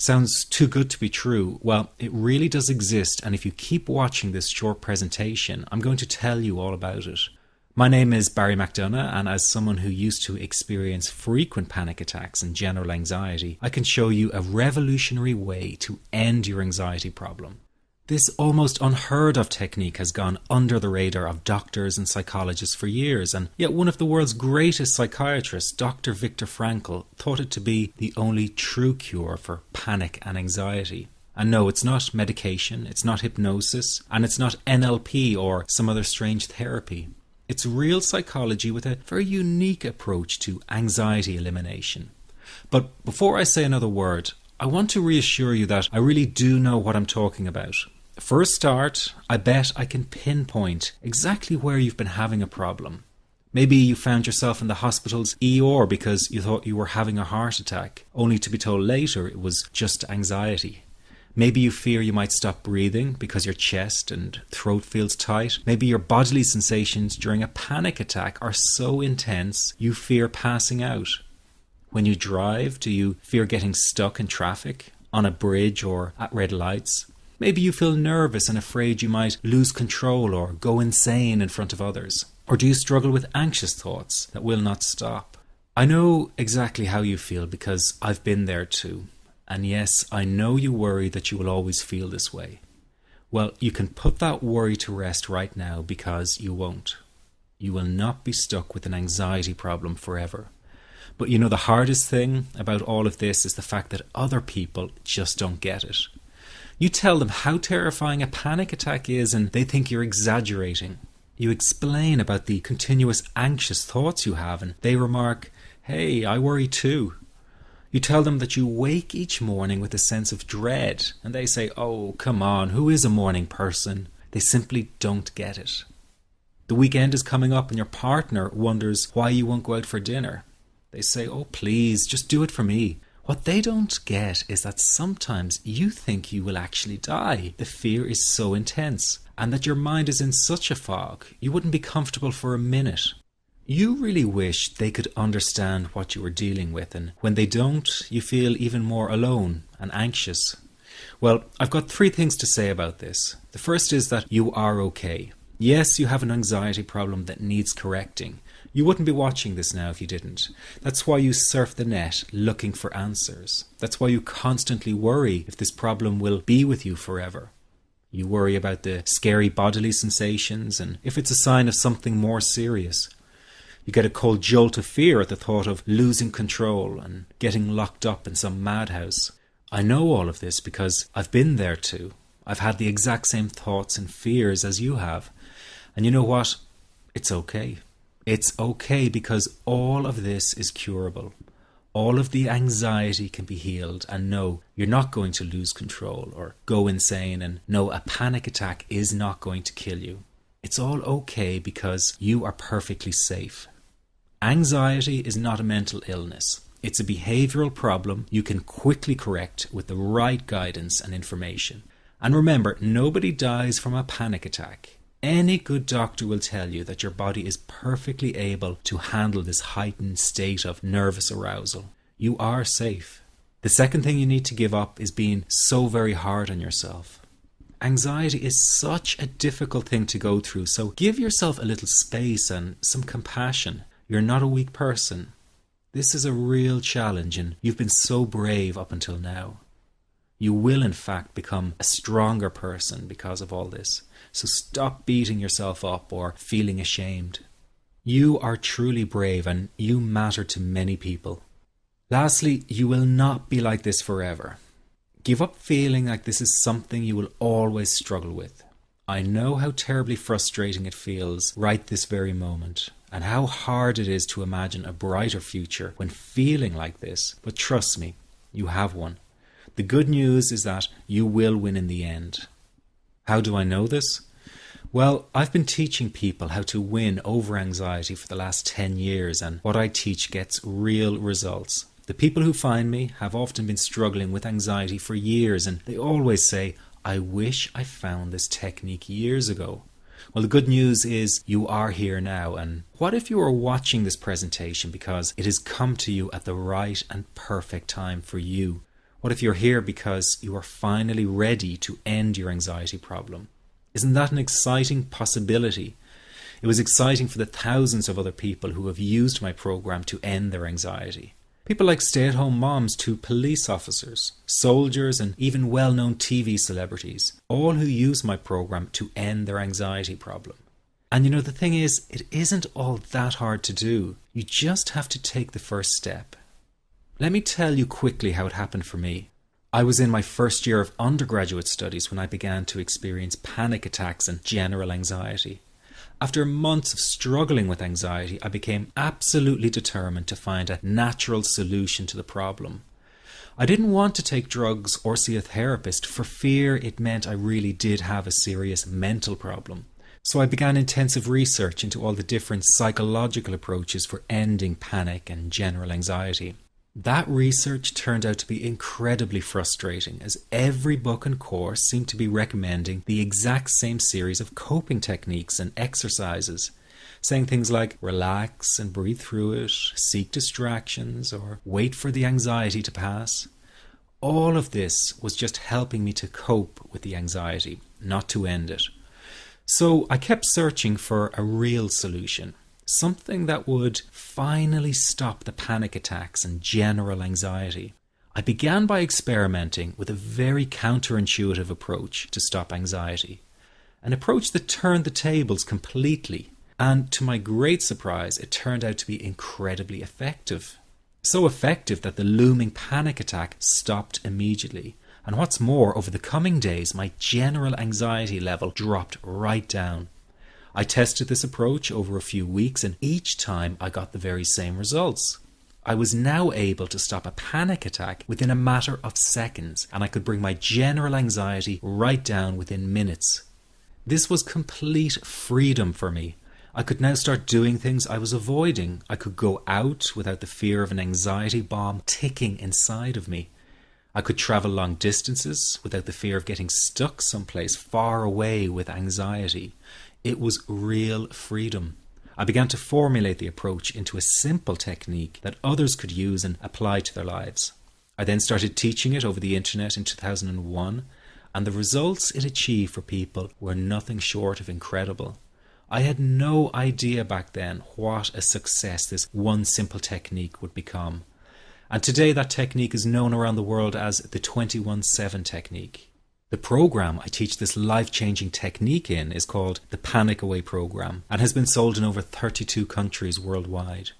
Sounds too good to be true. Well, it really does exist, and if you keep watching this short presentation, I'm going to tell you all about it. My name is Barry McDonough, and as someone who used to experience frequent panic attacks and general anxiety, I can show you a revolutionary way to end your anxiety problem. This almost unheard of technique has gone under the radar of doctors and psychologists for years, and yet one of the world's greatest psychiatrists, Dr. Viktor Frankl, thought it to be the only true cure for panic and anxiety. And no, it's not medication, it's not hypnosis, and it's not NLP or some other strange therapy. It's real psychology with a very unique approach to anxiety elimination. But before I say another word, I want to reassure you that I really do know what I'm talking about. For a start, I bet I can pinpoint exactly where you've been having a problem. Maybe you found yourself in the hospital's ER because you thought you were having a heart attack, only to be told later it was just anxiety. Maybe you fear you might stop breathing because your chest and throat feels tight. Maybe your bodily sensations during a panic attack are so intense you fear passing out. When you drive, do you fear getting stuck in traffic, on a bridge or at red lights? Maybe you feel nervous and afraid you might lose control or go insane in front of others. Or do you struggle with anxious thoughts that will not stop? I know exactly how you feel because I've been there too. And yes, I know you worry that you will always feel this way. Well, you can put that worry to rest right now because you won't. You will not be stuck with an anxiety problem forever. But you know, the hardest thing about all of this is the fact that other people just don't get it. You tell them how terrifying a panic attack is and they think you're exaggerating. You explain about the continuous anxious thoughts you have and they remark, "Hey, I worry too." You tell them that you wake each morning with a sense of dread and they say, "Oh, come on, who is a morning person?" They simply don't get it. The weekend is coming up and your partner wonders why you won't go out for dinner. They say, "Oh, please, just do it for me." What they don't get is that sometimes you think you will actually die. The fear is so intense, and that your mind is in such a fog, you wouldn't be comfortable for a minute. You really wish they could understand what you are dealing with, and when they don't, you feel even more alone and anxious. Well, I've got 3 things to say about this. The first is that you are okay. Yes, you have an anxiety problem that needs correcting. You wouldn't be watching this now if you didn't. That's why you surf the net looking for answers. That's why you constantly worry if this problem will be with you forever. You worry about the scary bodily sensations and if it's a sign of something more serious. You get a cold jolt of fear at the thought of losing control and getting locked up in some madhouse. I know all of this because I've been there too. I've had the exact same thoughts and fears as you have. And you know what? It's okay. It's okay because all of this is curable. All of the anxiety can be healed, and no, you're not going to lose control or go insane, and no, a panic attack is not going to kill you. It's all okay because you are perfectly safe. Anxiety is not a mental illness. It's a behavioral problem you can quickly correct with the right guidance and information. And remember, nobody dies from a panic attack. Any good doctor will tell you that your body is perfectly able to handle this heightened state of nervous arousal. You are safe. The second thing you need to give up is being so very hard on yourself. Anxiety is such a difficult thing to go through, so give yourself a little space and some compassion. You're not a weak person. This is a real challenge and you've been so brave up until now. You will in fact become a stronger person because of all this. So stop beating yourself up or feeling ashamed. You are truly brave and you matter to many people. Lastly, you will not be like this forever. Give up feeling like this is something you will always struggle with. I know how terribly frustrating it feels right this very moment, and how hard it is to imagine a brighter future when feeling like this, but trust me, you have one. The good news is that you will win in the end. How do I know this? Well, I've been teaching people how to win over anxiety for the last 10 years, and what I teach gets real results. The people who find me have often been struggling with anxiety for years, and they always say, "I wish I found this technique years ago." Well, the good news is you are here now, and what if you are watching this presentation because it has come to you at the right and perfect time for you? What if you're here because you are finally ready to end your anxiety problem? Isn't that an exciting possibility? It was exciting for the thousands of other people who have used my program to end their anxiety. People like stay-at-home moms to police officers, soldiers, and even well-known TV celebrities, all who use my program to end their anxiety problem. And the thing is, it isn't all that hard to do. You just have to take the first step. Let me tell you quickly how it happened for me. I was in my first year of undergraduate studies when I began to experience panic attacks and general anxiety. After months of struggling with anxiety, I became absolutely determined to find a natural solution to the problem. I didn't want to take drugs or see a therapist for fear it meant I really did have a serious mental problem. So I began intensive research into all the different psychological approaches for ending panic and general anxiety. That research turned out to be incredibly frustrating, as every book and course seemed to be recommending the exact same series of coping techniques and exercises, saying things like relax and breathe through it, seek distractions, or wait for the anxiety to pass. All of this was just helping me to cope with the anxiety, not to end it. So I kept searching for a real solution. Something that would finally stop the panic attacks and general anxiety. I began by experimenting with a very counterintuitive approach to stop anxiety. An approach that turned the tables completely. And to my great surprise, it turned out to be incredibly effective. So effective that the looming panic attack stopped immediately. And what's more, over the coming days, my general anxiety level dropped right down. I tested this approach over a few weeks, and each time I got the very same results. I was now able to stop a panic attack within a matter of seconds, and I could bring my general anxiety right down within minutes. This was complete freedom for me. I could now start doing things I was avoiding. I could go out without the fear of an anxiety bomb ticking inside of me. I could travel long distances without the fear of getting stuck someplace far away with anxiety. It was real freedom. I began to formulate the approach into a simple technique that others could use and apply to their lives. I then started teaching it over the internet in 2001, and the results it achieved for people were nothing short of incredible. I had no idea back then what a success this one simple technique would become. And today that technique is known around the world as the 21-7 technique. The program I teach this life-changing technique in is called the Panic Away program and has been sold in over 32 countries worldwide.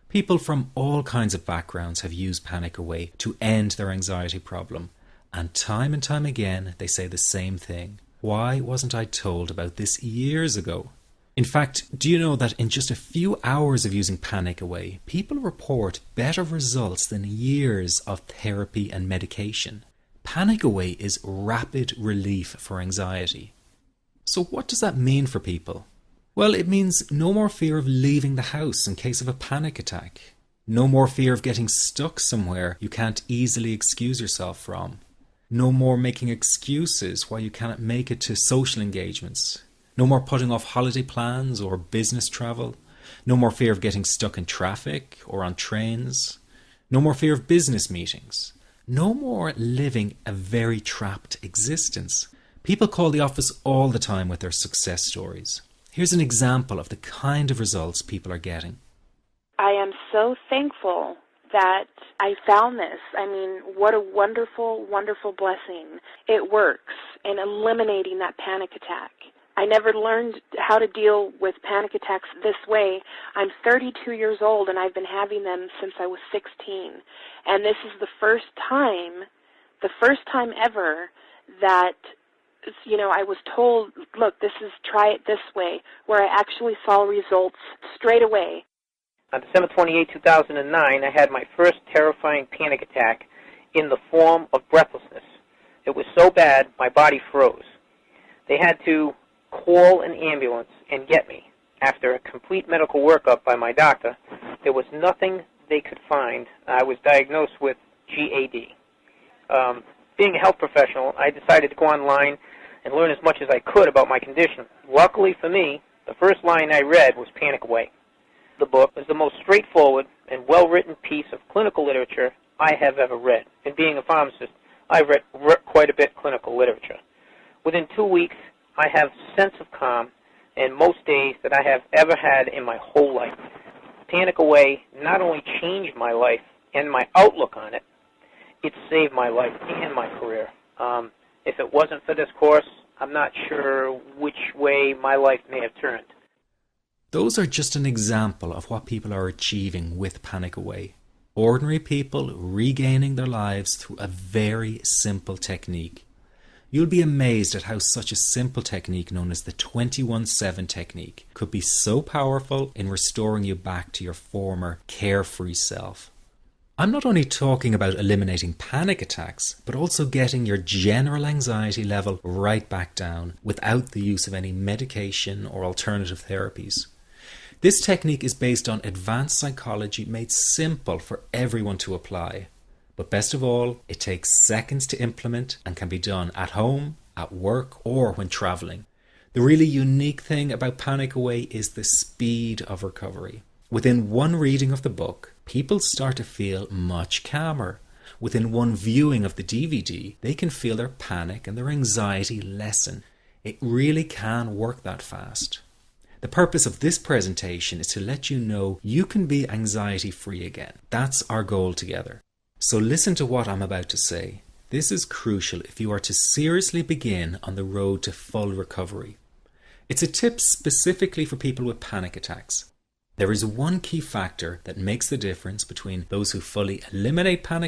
People from all kinds of backgrounds have used Panic Away to end their anxiety problem, and time again they say the same thing. Why wasn't I told about this years ago? In fact, do you know that in just a few hours of using Panic Away, people report better results than years of therapy and medication? Panic Away is rapid relief for anxiety. So what does that mean for people? Well, it means no more fear of leaving the house in case of a panic attack. No more fear of getting stuck somewhere you can't easily excuse yourself from. No more making excuses why you cannot make it to social engagements. No more putting off holiday plans or business travel. No more fear of getting stuck in traffic or on trains. No more fear of business meetings. No more living a very trapped existence. People call the office all the time with their success stories. Here's an example of the kind of results people are getting. I am so thankful that I found this. I mean, what a wonderful, wonderful blessing. It works in eliminating that panic attack. I never learned how to deal with panic attacks this way. I'm 32 years old, and I've been having them since I was 16. And this is the first time ever that, I was told, look, try it this way, where I actually saw results straight away. On December 28, 2009, I had my first terrifying panic attack in the form of breathlessness. It was so bad, my body froze. They had to call an ambulance and get me. After a complete medical workup by my doctor, there was nothing they could find. I was diagnosed with GAD. Being a health professional, I decided to go online and learn as much as I could about my condition. Luckily for me, the first line I read was Panic Away. The book was the most straightforward and well-written piece of clinical literature I have ever read. And being a pharmacist, I've read quite a bit of clinical literature. Within 2 weeks, I have a sense of calm and most days that I have ever had in my whole life. Panic Away not only changed my life and my outlook on it, it saved my life and my career. If it wasn't for this course, I'm not sure which way my life may have turned. Those are just an example of what people are achieving with Panic Away. Ordinary people regaining their lives through a very simple technique. You'll be amazed at how such a simple technique known as the 21-7 technique could be so powerful in restoring you back to your former carefree self. I'm not only talking about eliminating panic attacks, but also getting your general anxiety level right back down without the use of any medication or alternative therapies. This technique is based on advanced psychology made simple for everyone to apply. But best of all, it takes seconds to implement and can be done at home, at work, or when traveling. The really unique thing about Panic Away is the speed of recovery. Within one reading of the book, people start to feel much calmer. Within one viewing of the DVD, they can feel their panic and their anxiety lessen. It really can work that fast. The purpose of this presentation is to let you know you can be anxiety-free again. That's our goal together. So listen to what I'm about to say. This is crucial if you are to seriously begin on the road to full recovery. It's a tip specifically for people with panic attacks. There is one key factor that makes the difference between those who fully eliminate panic